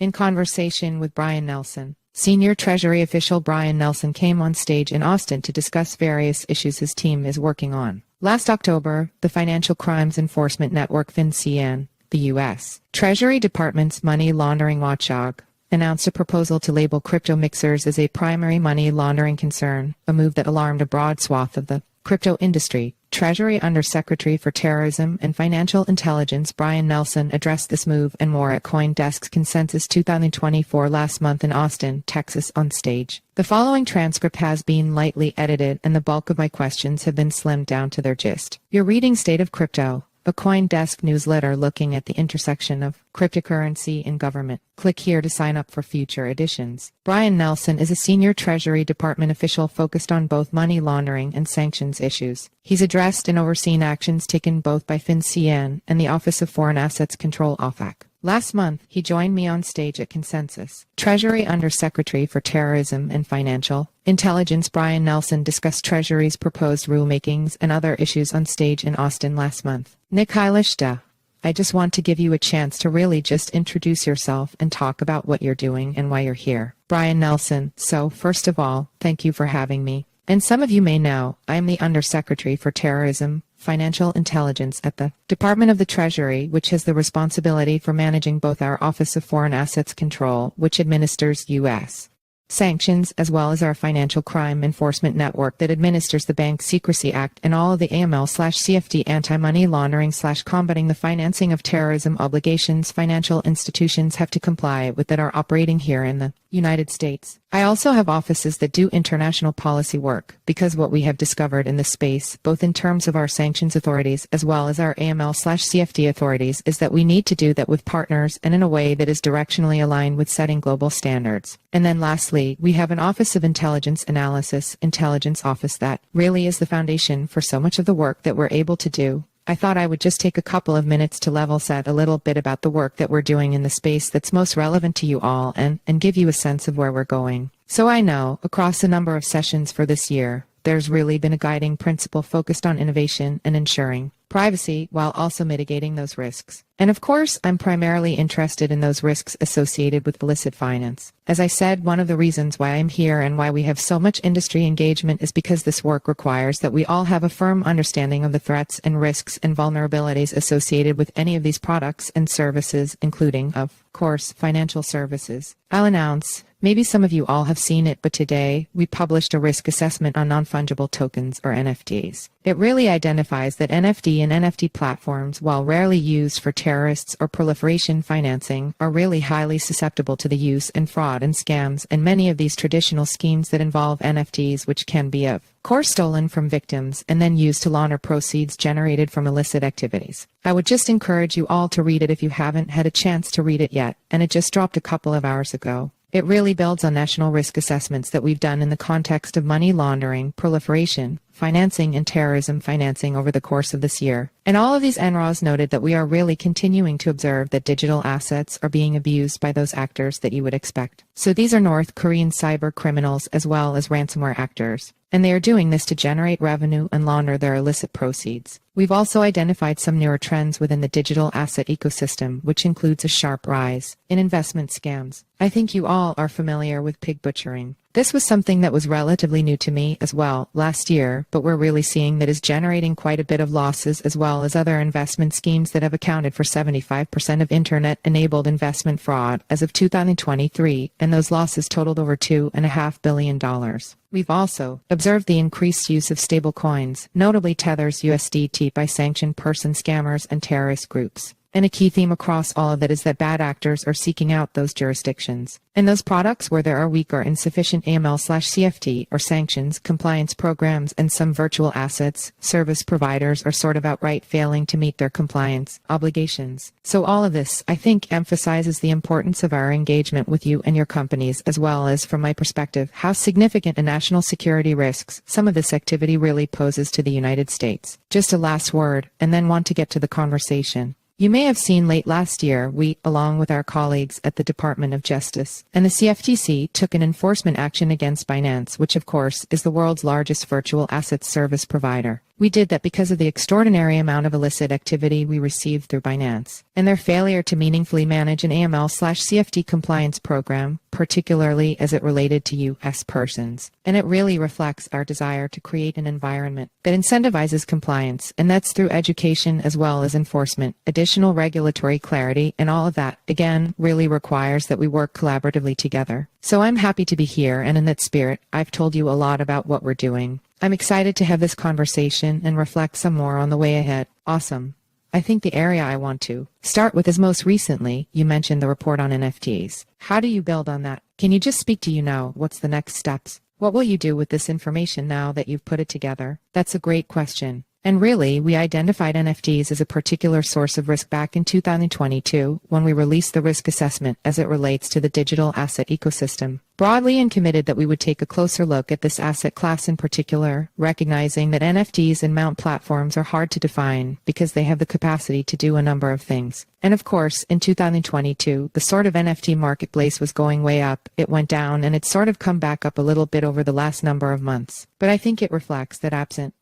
In conversation with Brian Nelson, senior Treasury official Brian Nelson came on stage in Austin to discuss various issues his team is working on. Last October, the Financial Crimes Enforcement Network FinCEN, the U.S. Treasury Department's money laundering watchdog, announced a proposal to label crypto mixers as a primary money laundering concern, a move that alarmed a broad swath of the crypto industry. Treasury Under Secretary for Terrorism and Financial Intelligence Brian Nelson addressed this move and more at CoinDesk's Consensus 2024 last month in Austin, Texas on stage. The following transcript has been lightly edited and the bulk of my questions have been slimmed down to their gist. You're reading State of Crypto, a CoinDesk newsletter looking at the intersection of cryptocurrency and government. Click here to sign up for future editions. Brian Nelson is a senior Treasury Department official focused on both money laundering and sanctions issues. He's addressed and overseen actions taken both by FinCEN and the Office of Foreign Assets Control OFAC. Last month, he joined me on stage at Consensus. Treasury Under Secretary for Terrorism and Financial Intelligence Brian Nelson discussed Treasury's proposed rulemakings and other issues on stage in Austin last month. Nick Heilishda, I just want to give you a chance to really just introduce yourself and talk about what you're doing and why you're here. Brian Nelson, so first of all, thank you for having me. And some of you may know, I am the Undersecretary for Terrorism, Financial Intelligence at the Department of the Treasury, which has the responsibility for managing both our Office of Foreign Assets Control, which administers U.S. sanctions, as well as our Financial Crime Enforcement Network that administers the Bank Secrecy Act and all of the AML/CFT anti-money laundering/combating the financing of terrorism obligations financial institutions have to comply with that are operating here in the United States. I also have offices that do international policy work, because what we have discovered in this space, both in terms of our sanctions authorities as well as our AML/CFT authorities, is that we need to do that with partners and in a way that is directionally aligned with setting global standards. And then lastly, we have an Office of Intelligence Analysis, Intelligence Office that really is the foundation for so much of the work that we're able to do. I thought I would just take a couple of minutes to level set a little bit about the work that we're doing in the space that's most relevant to you all and give you a sense of where we're going. So I know, across a number of sessions for this year, there's really been a guiding principle focused on innovation and ensuring privacy while also mitigating those risks. And of course, I'm primarily interested in those risks associated with illicit finance. As I said, one of the reasons why I'm here and why we have so much industry engagement is because this work requires that we all have a firm understanding of the threats and risks and vulnerabilities associated with any of these products and services, including, of course, financial services. I'll announce, maybe some of you all have seen it, but today we published a risk assessment on non-fungible tokens, or NFTs. It really identifies that NFT and NFT platforms, while rarely used for terrorists or proliferation financing, are really highly susceptible to the use and fraud and scams and many of these traditional schemes that involve NFTs, which can be of course stolen from victims and then used to launder proceeds generated from illicit activities. I would just encourage you all to read it if you haven't had a chance to read it yet, and it just dropped a couple of hours ago. It really builds on national risk assessments that we've done in the context of money laundering, proliferation, financing, and terrorism financing over the course of this year. And all of these NRAs noted that we are really continuing to observe that digital assets are being abused by those actors that you would expect. So these are North Korean cyber criminals as well as ransomware actors. And they are doing this to generate revenue and launder their illicit proceeds. We've also identified some newer trends within the digital asset ecosystem, which includes a sharp rise in investment scams. I think you all are familiar with pig butchering. This was something that was relatively new to me as well last year, but we're really seeing that is generating quite a bit of losses as well as other investment schemes that have accounted for 75% of internet-enabled investment fraud as of 2023, and those losses totaled over $2.5 billion. We've also observed the increased use of stablecoins, notably Tether's USDT, by sanctioned person scammers and terrorist groups. And a key theme across all of that is that bad actors are seeking out those jurisdictions and those products where there are weak or insufficient AML/CFT or sanctions compliance programs, and some virtual assets service providers are sort of outright failing to meet their compliance obligations. So all of this, I think, emphasizes the importance of our engagement with you and your companies, as well as, from my perspective, how significant a national security risks some of this activity really poses to the United States. Just a last word, and then want to get to the conversation. You may have seen late last year, we, along with our colleagues at the Department of Justice and the CFTC, took an enforcement action against Binance, which of course is the world's largest virtual asset service provider. We did that because of the extraordinary amount of illicit activity we received through Binance, and their failure to meaningfully manage an AML/CFT compliance program, particularly as it related to U.S. persons. And it really reflects our desire to create an environment that incentivizes compliance, and that's through education as well as enforcement. Additional regulatory clarity and all of that, again, really requires that we work collaboratively together. So I'm happy to be here, and in that spirit, I've told you a lot about what we're doing. I'm excited to have this conversation and reflect some more on the way ahead. Awesome. I think the area I want to start with is most recently, you mentioned the report on NFTs. How do you build on that? Can you just speak to, what's the next steps? What will you do with this information now that you've put it together? That's a great question. And really, we identified NFTs as a particular source of risk back in 2022 when we released the risk assessment as it relates to the digital asset ecosystem. Broadly and committed that we would take a closer look at this asset class in particular, recognizing that NFTs and mount platforms are hard to define because they have the capacity to do a number of things. And of course, in 2022, the sort of NFT marketplace was going way up, it went down, and it's sort of come back up a little bit over the last number of months. But I think it reflects that absent,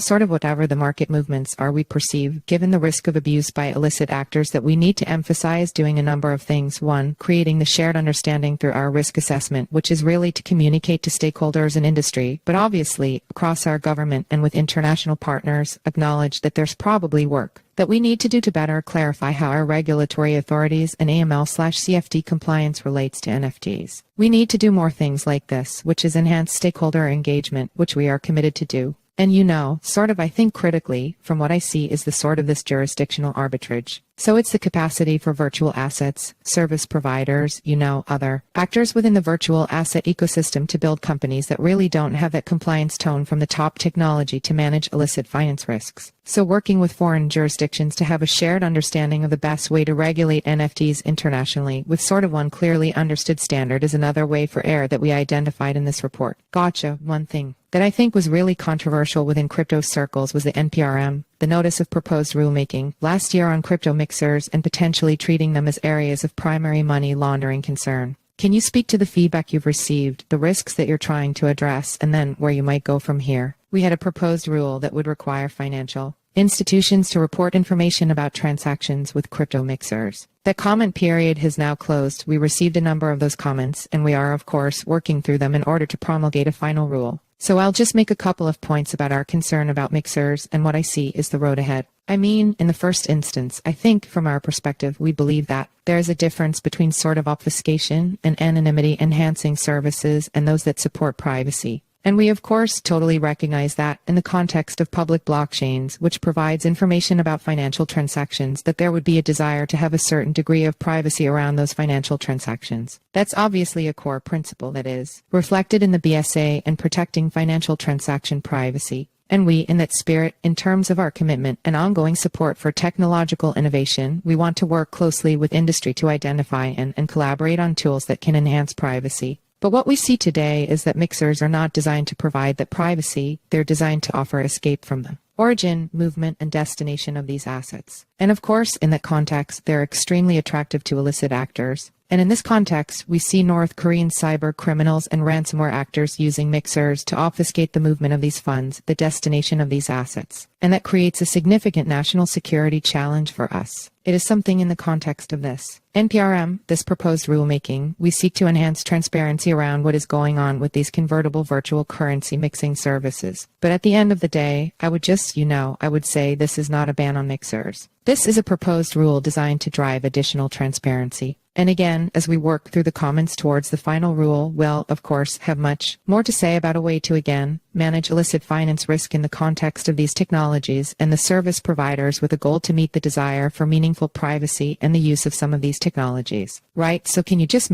sort of whatever the market movements are we perceive, given the risk of abuse by illicit actors, that we need to emphasize doing a number of things. One, creating the shared understanding through our risk assessment, which is really to communicate to stakeholders and industry, but obviously across our government and with international partners, acknowledge that there's probably work that we need to do to better clarify how our regulatory authorities and AML/CFT compliance relates to NFTs. We need to do more things like this, which is enhance stakeholder engagement, which we are committed to do. And I think critically, from what I see, is the sort of this jurisdictional arbitrage. So it's the capacity for virtual assets, service providers, other actors within the virtual asset ecosystem to build companies that really don't have that compliance tone from the top technology to manage illicit finance risks. So working with foreign jurisdictions to have a shared understanding of the best way to regulate NFTs internationally with sort of one clearly understood standard is another way for error that we identified in this report. Gotcha. One thing that I think was really controversial within crypto circles was the NPRM, the Notice of Proposed Rulemaking, last year on crypto mixers and potentially treating them as areas of primary money laundering concern. Can you speak to the feedback you've received, the risks that you're trying to address, and then where you might go from here? We had a proposed rule that would require financial institutions to report information about transactions with crypto mixers. That comment period has now closed. We received a number of those comments, and we are, of course, working through them in order to promulgate a final rule. So I'll just make a couple of points about our concern about mixers and what I see is the road ahead. In the first instance, I think from our perspective, we believe that there is a difference between sort of obfuscation and anonymity enhancing services and those that support privacy. And we, of course, totally recognize that in the context of public blockchains, which provides information about financial transactions, that there would be a desire to have a certain degree of privacy around those financial transactions. That's obviously a core principle that is reflected in the BSA and protecting financial transaction privacy. And we, in that spirit, in terms of our commitment and ongoing support for technological innovation, we want to work closely with industry to identify and collaborate on tools that can enhance privacy. But what we see today is that mixers are not designed to provide that privacy, they're designed to offer escape from the origin, movement, and destination of these assets. And of course, in that context, they're extremely attractive to illicit actors. And in this context, we see North Korean cyber criminals and ransomware actors using mixers to obfuscate the movement of these funds, the destination of these assets. And that creates a significant national security challenge for us. It is something in the context of this NPRM, this proposed rulemaking, we seek to enhance transparency around what is going on with these convertible virtual currency mixing services. But at the end of the day, I would say this is not a ban on mixers. This is a proposed rule designed to drive additional transparency. And again, as we work through the comments towards the final rule, we'll, of course, have much more to say about a way to, again, manage illicit finance risk in the context of these technologies and the service providers with a goal to meet the desire for meaningful privacy and the use of some of these technologies. Right? So can you just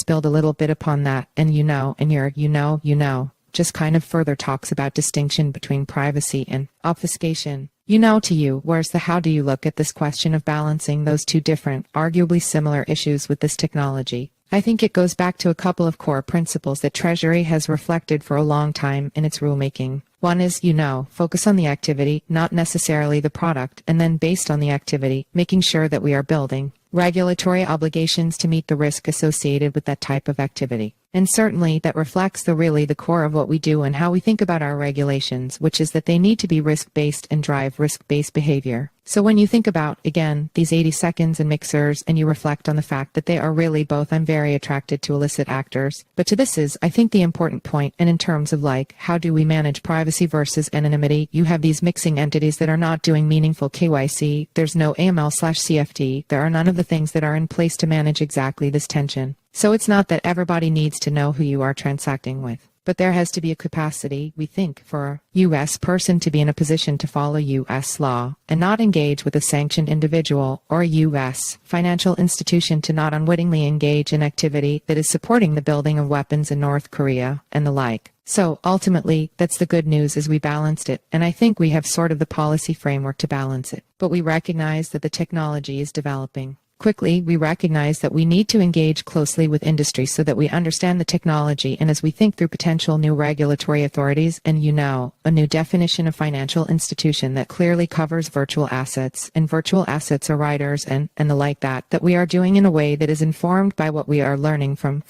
build a little bit upon that and just kind of further talks about distinction between privacy and obfuscation. Where's the how do you look at this question of balancing those two different, arguably similar issues with this technology? I think it goes back to a couple of core principles that Treasury has reflected for a long time in its rulemaking. One is, focus on the activity, not necessarily the product, and then based on the activity, making sure that we are building regulatory obligations to meet the risk associated with that type of activity. And certainly that reflects the core of what we do and how we think about our regulations, which is that they need to be risk-based and drive risk-based behavior. So when you think about, again, these 80 seconds and mixers and you reflect on the fact that they are really both, I'm very attracted to illicit actors. But to this is, I think, the important point, and in terms of how do we manage privacy versus anonymity, you have these mixing entities that are not doing meaningful KYC, there's no AML/CFT, there are none of the things that are in place to manage exactly this tension. So it's not that everybody needs to know who you are transacting with. But there has to be a capacity, we think, for a U.S. person to be in a position to follow U.S. law and not engage with a sanctioned individual, or a U.S. financial institution to not unwittingly engage in activity that is supporting the building of weapons in North Korea and the like. So ultimately, that's the good news, is we balanced it, and I think we have sort of the policy framework to balance it. But we recognize that the technology is developing quickly. We recognize that we need to engage closely with industry so that we understand the technology, and as we think through potential new regulatory authorities and a new definition of financial institution that clearly covers virtual assets, and virtual assets are riders and the like, that we are doing in a way that is informed by what we are learning from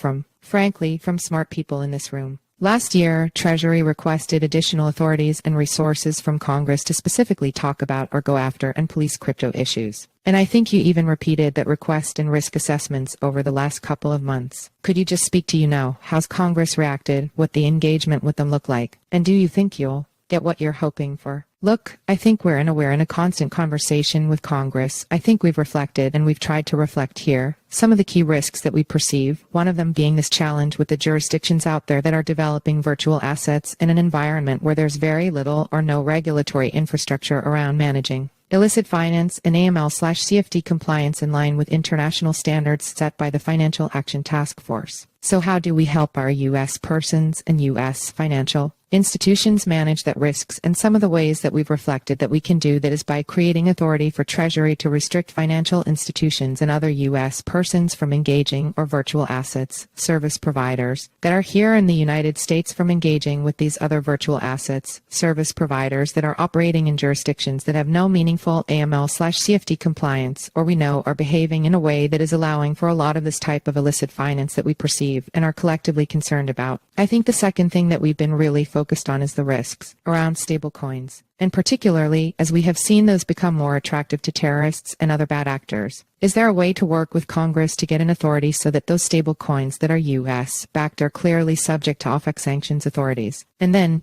smart people in this room. Last year, Treasury requested additional authorities and resources from Congress to specifically talk about or go after and police crypto issues. And I think you even repeated that request in risk assessments over the last couple of months. Could you just speak to, how's Congress reacted, what the engagement with them look like, and do you think you'll get what you're hoping for? Look, I think we're in a constant conversation with Congress. I think we've reflected, and we've tried to reflect here, some of the key risks that we perceive, one of them being this challenge with the jurisdictions out there that are developing virtual assets in an environment where there's very little or no regulatory infrastructure around managing illicit finance and AML/CFT compliance in line with international standards set by the Financial Action Task Force. So how do we help our U.S. persons and U.S. financial institutions manage that risks? And some of the ways that we've reflected that we can do that is by creating authority for Treasury to restrict financial institutions and other U.S. persons from engaging, or virtual assets service providers that are here in the United States from engaging with these other virtual assets service providers that are operating in jurisdictions that have no meaningful AML/CFT compliance, or we know are behaving in a way that is allowing for a lot of this type of illicit finance that we perceive and are collectively concerned about. I think the second thing that we've been really focused on is the risks around stablecoins, and particularly as we have seen those become more attractive to terrorists and other bad actors. Is there a way to work with Congress to get an authority so that those stablecoins that are U.S.-backed are clearly subject to OFAC sanctions authorities? And then,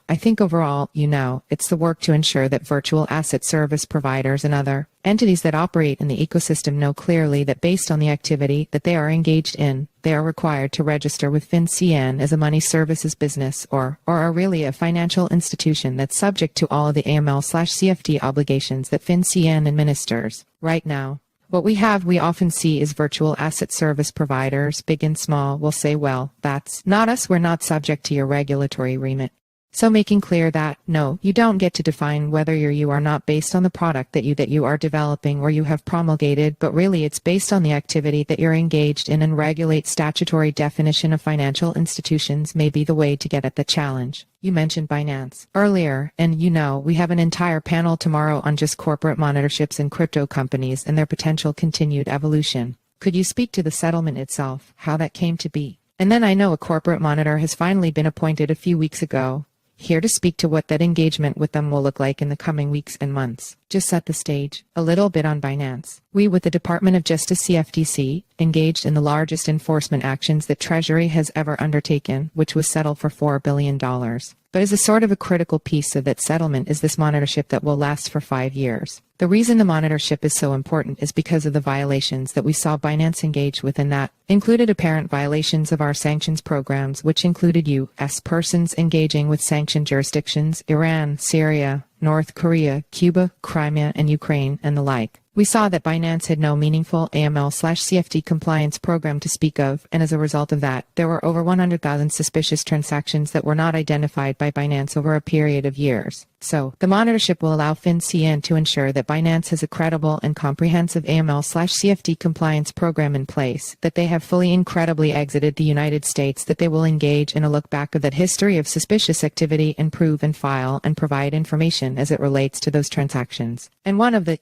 I think overall, it's the work to ensure that virtual asset service providers and other entities that operate in the ecosystem know clearly that based on the activity that they are engaged in, they are required to register with FinCEN as a money services business or are really a financial institution that's subject to all of the AML/CFT obligations that FinCEN administers. Right now, what we often see is virtual asset service providers, big and small, will say, well, that's not us, we're not subject to your regulatory remit. So making clear that, no, you don't get to define whether you are not based on the product that you are developing or you have promulgated, but really it's based on the activity that you're engaged in, and regulate statutory definition of financial institutions may be the way to get at the challenge. You mentioned Binance earlier, and we have an entire panel tomorrow on just corporate monitorships and crypto companies and their potential continued evolution. Could you speak to the settlement itself, how that came to be? And then I know a corporate monitor has finally been appointed a few weeks ago, here to speak to what that engagement with them will look like in the coming weeks and months. Just set the stage a little bit on Binance. We, with the Department of Justice CFTC, engaged in the largest enforcement actions that Treasury has ever undertaken, which was settled for $4 billion. But as a sort of a critical piece of that settlement is this monitorship that will last for 5 years. The reason the monitorship is so important is because of the violations that we saw Binance engage with, and that included apparent violations of our sanctions programs, which included U.S. persons engaging with sanctioned jurisdictions, Iran, Syria, North Korea, Cuba, Crimea, and Ukraine, and the like. We saw that Binance had no meaningful AML/CFT compliance program to speak of, and as a result of that, there were over 100,000 suspicious transactions that were not identified by Binance over a period of years. So, the monitorship will allow FinCEN to ensure that Binance has a credible and comprehensive AML/CFT compliance program in place, that they have fully and credibly exited the United States, that they will engage in a look back of that history of suspicious activity and prove and file and provide information as it relates to those transactions. And one of the,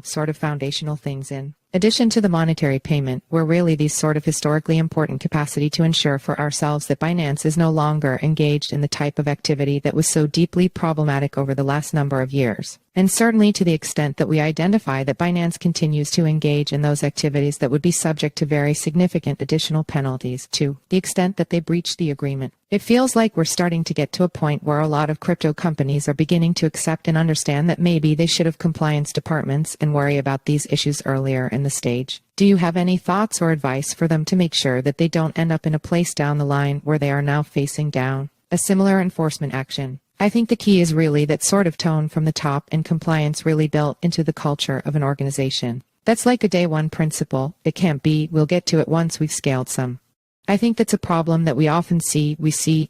sort of foundational things in addition to the monetary payment, we're really these sort of historically important capacity to ensure for ourselves that Binance is no longer engaged in the type of activity that was so deeply problematic over the last number of years. And certainly to the extent that we identify that Binance continues to engage in those activities that would be subject to very significant additional penalties to the extent that they breach the agreement. It feels like we're starting to get to a point where a lot of crypto companies are beginning to accept and understand that maybe they should have compliance departments and worry about these issues earlier in the stage. Do you have any thoughts or advice for them to make sure that they don't end up in a place down the line where they are now facing down a similar enforcement action? I think the key is really that sort of tone from the top and compliance really built into the culture of an organization. That's like a day one principle. It can't be, we'll get to it once we've scaled some. I think that's a problem that we often see. We see,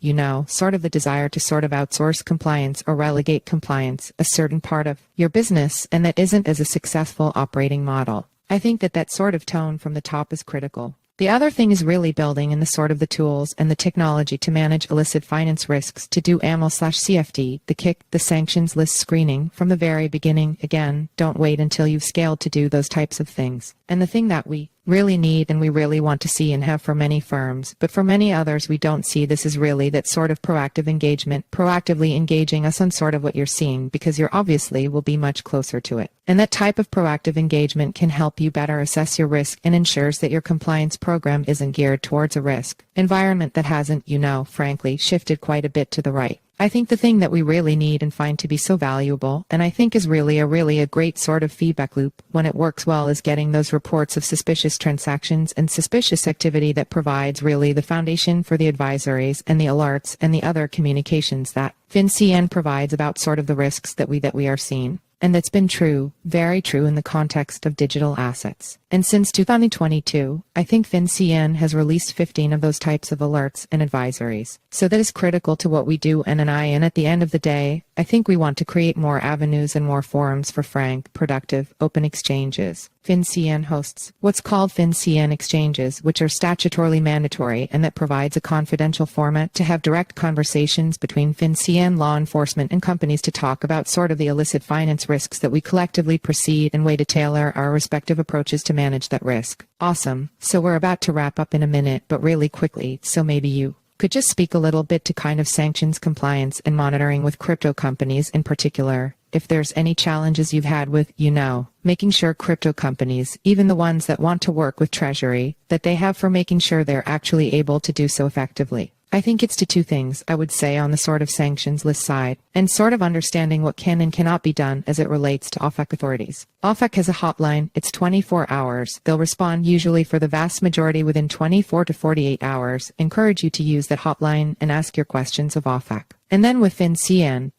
sort of the desire to sort of outsource compliance or relegate compliance, a certain part of your business, and that isn't as a successful operating model. I think that sort of tone from the top is critical. The other thing is really building in the sort of the tools and the technology to manage illicit finance risks, to do AML/CFT, the kick, the sanctions list screening from the very beginning. Again, don't wait until you've scaled to do those types of things. And the thing that we really need and we really want to see and have for many firms, but for many others we don't see this, is really that sort of proactive engagement, proactively engaging us on sort of what you're seeing, because you're obviously will be much closer to it. And that type of proactive engagement can help you better assess your risk and ensures that your compliance program isn't geared towards a risk environment that hasn't, frankly, shifted quite a bit to the right. I think the thing that we really need and find to be so valuable, and I think is really a great sort of feedback loop when it works well, is getting those reports of suspicious transactions and suspicious activity that provides really the foundation for the advisories and the alerts and the other communications that FinCEN provides about sort of the risks that we are seeing. And that's been true, very true in the context of digital assets. And since 2022, I think FinCEN has released 15 of those types of alerts and advisories. So that is critical to what we do, and at the end of the day, I think we want to create more avenues and more forums for frank, productive, open exchanges. FinCEN hosts what's called FinCEN exchanges, which are statutorily mandatory, and that provides a confidential format to have direct conversations between FinCEN law enforcement and companies to talk about sort of the illicit finance risks that we collectively perceive and way to tailor our respective approaches to manage that risk. Awesome. So we're about to wrap up in a minute, but really quickly, so maybe you could just speak a little bit to kind of sanctions compliance and monitoring with crypto companies in particular. If there's any challenges you've had with, making sure crypto companies, even the ones that want to work with Treasury, that they have for making sure they're actually able to do so effectively. I think it's to two things, I would say, on the sort of sanctions list side, and sort of understanding what can and cannot be done as it relates to OFAC authorities. OFAC has a hotline. It's 24 hours. They'll respond usually for the vast majority within 24 to 48 hours. Encourage you to use that hotline and ask your questions of OFAC. And then with FinCEN,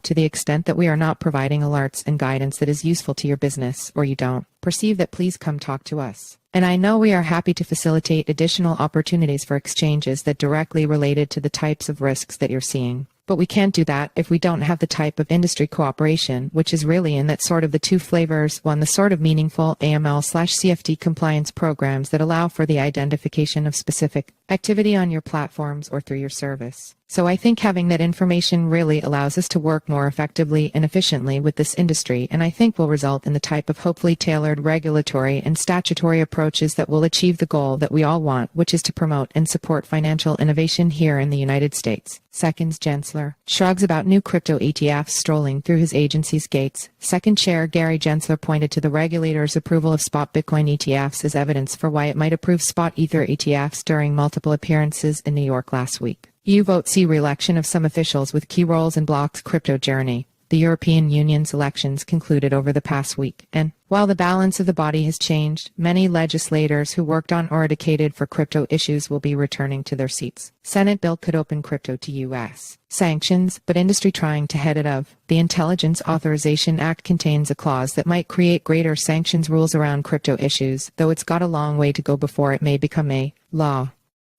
to the extent that we are not providing alerts and guidance that is useful to your business, or you don't perceive that, please come talk to us. And I know we are happy to facilitate additional opportunities for exchanges that directly related to the types of risks that you're seeing. But we can't do that if we don't have the type of industry cooperation, which is really in that sort of the two flavors. One, the sort of meaningful AML/CFT compliance programs that allow for the identification of specific activity on your platforms or through your service. So I think having that information really allows us to work more effectively and efficiently with this industry, and I think will result in the type of hopefully tailored regulatory and statutory approaches that will achieve the goal that we all want, which is to promote and support financial innovation here in the United States. Seconds Gensler shrugs about new crypto ETFs strolling through his agency's gates. Second Chair Gary Gensler pointed to the regulator's approval of spot Bitcoin ETFs as evidence for why it might approve spot Ether ETFs during multiple appearances in New York last week. EU vote see re-election of some officials with key roles in bloc's crypto journey. The European Union's elections concluded over the past week, and while the balance of the body has changed, many legislators who worked on or advocated for crypto issues will be returning to their seats. Senate bill could open crypto to U.S. sanctions, but industry trying to head it of. The Intelligence Authorization Act contains a clause that might create greater sanctions rules around crypto issues, though it's got a long way to go before it may become a law.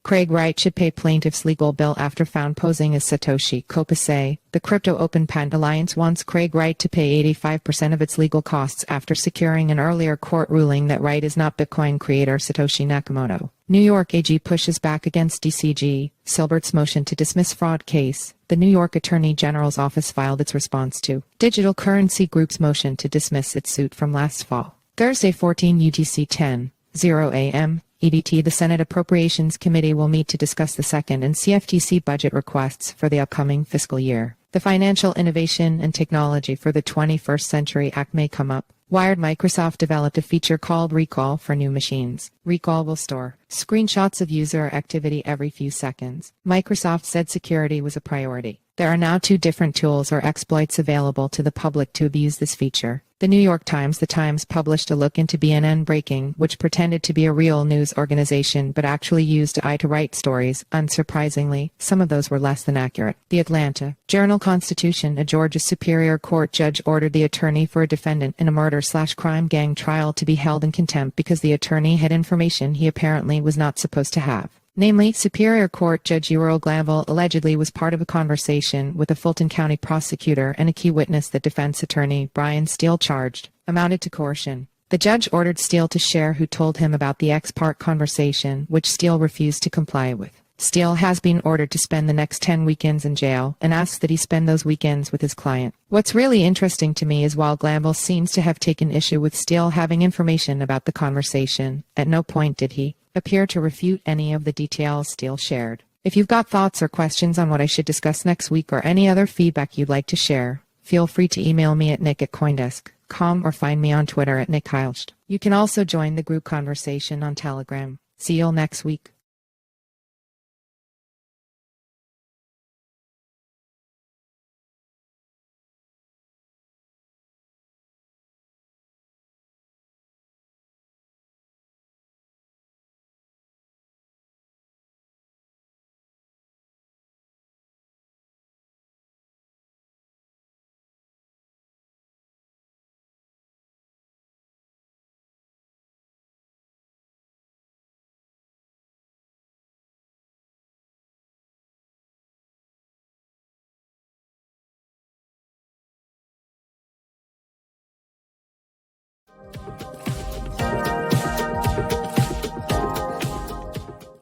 Craig Wright should pay plaintiff's legal bill after found posing as Satoshi Kopase. The Crypto Open Patent Alliance wants Craig Wright to pay 85% of its legal costs after securing an earlier court ruling that Wright is not Bitcoin creator Satoshi Nakamoto. New York AG pushes back against DCG Silbert's motion to dismiss fraud case. The New York Attorney General's office filed its response to Digital Currency Group's motion to dismiss its suit from last fall. Thursday 14 UTC 10:00 a.m. EDT. The Senate Appropriations Committee will meet to discuss the second and CFTC budget requests for the upcoming fiscal year. The Financial Innovation and Technology for the 21st Century Act may come up. Wired. Microsoft developed a feature called Recall for new machines. Recall will store screenshots of user activity every few seconds. Microsoft said security was a priority. There are now 2 different tools or exploits available to the public to abuse this feature. The New York Times. The Times published a look into BNN Breaking, which pretended to be a real news organization but actually used AI to write stories. Unsurprisingly, some of those were less than accurate. The Atlanta Journal-Constitution. A Georgia Superior Court judge ordered the attorney for a defendant in a murder/crime gang trial to be held in contempt because the attorney had information he apparently was not supposed to have. Namely, Superior Court Judge Uriel Glanville allegedly was part of a conversation with a Fulton County prosecutor and a key witness that defense attorney Brian Steele charged amounted to coercion. The judge ordered Steele to share who told him about the ex-parte conversation, which Steele refused to comply with. Steele has been ordered to spend the next 10 weekends in jail and asks that he spend those weekends with his client. What's really interesting to me is while Glanville seems to have taken issue with Steele having information about the conversation, at no point did he appear to refute any of the details Steele shared. If you've got thoughts or questions on what I should discuss next week or any other feedback you'd like to share, feel free to email me at nick@coindesk.com or find me on Twitter at nickheilst. You can also join the group conversation on Telegram. See you all next week.